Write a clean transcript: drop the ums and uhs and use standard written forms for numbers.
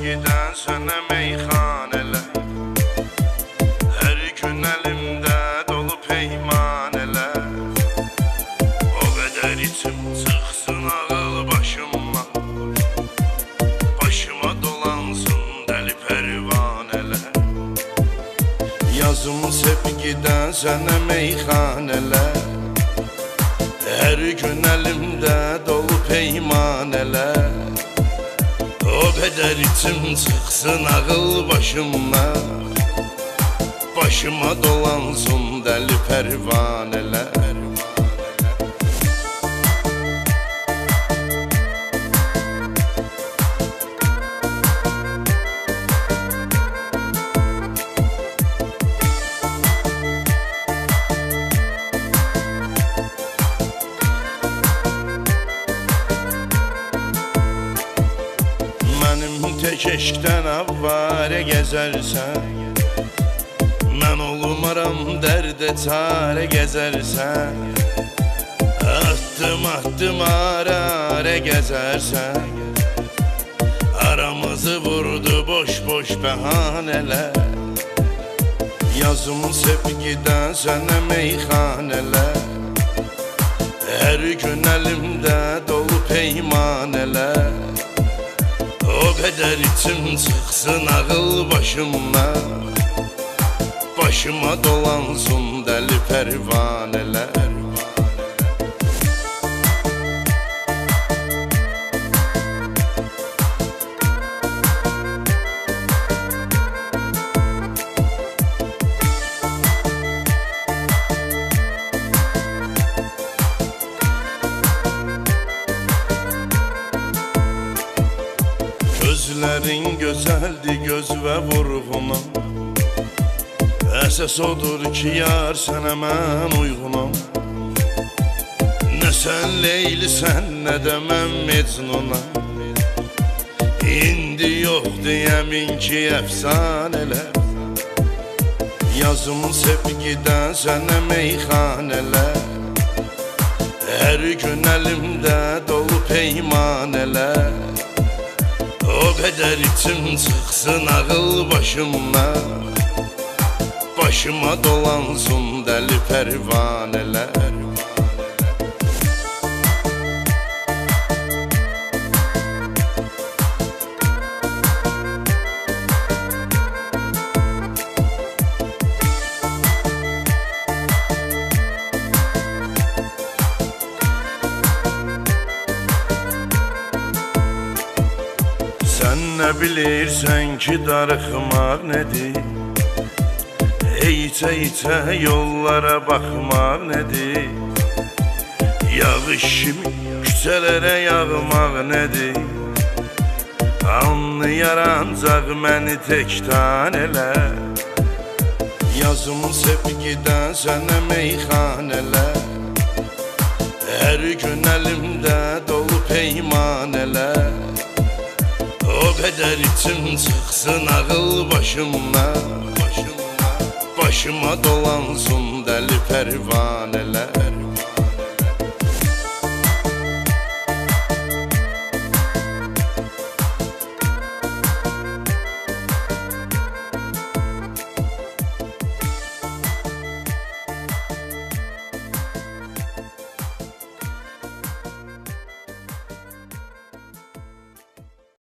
sevgiden sənə meyxanələr, hər gün əlimdə dolu peymanələr. O qədər içim çıxsın ağıl başıma, başıma dolansın dəli pərvanələr. Yazım sevgiden sənə meyxanələr, hər gün əlimdə dolu peymanələr. O qədər içim çıxsın ağıl başıma, başıma dolansın dəli pərvanələr. Tək eşqdən avvarə gəzərsən, mən olmaram dərdə çarə gəzərsən. Addım ara gəzərsən, aramızı vurdu boş bəhanələr. Yazım sevgidən sənə meyxanələr, hər gün əlimdə dolu peymanələr. O qədər içim çıxsın ağıl başıma, başıma dolansın dəli pərvanələr. Gözlərin gözəldir göz və vurğunam, əsas odur ki yar sənə mən uyğunam. Nə sən Leylisən, nə də mən Mecnunam, indi yoxdur yəmin ki əfsanələr. Yazım sevgidən sənə meyxanələr, hər gün əlimdə dolu peymanələr. O qədər içim çıxsın ağıl başıma, başıma dolansın dəli pərvanələr. Sən nə bilirsən ki darıxmaq nədir, İçə yollara baxmaq nədir, yağış kimi küçələrə yağmaq nədir. Anlayar ancaq məni tək tanələr. Yazım sevgidən sənə meyxanələr, hər gün əlimdə dolu peymanələr. O qədər içim çıxsın ağıl başıma, başıma dolansın dəli pərvanələr.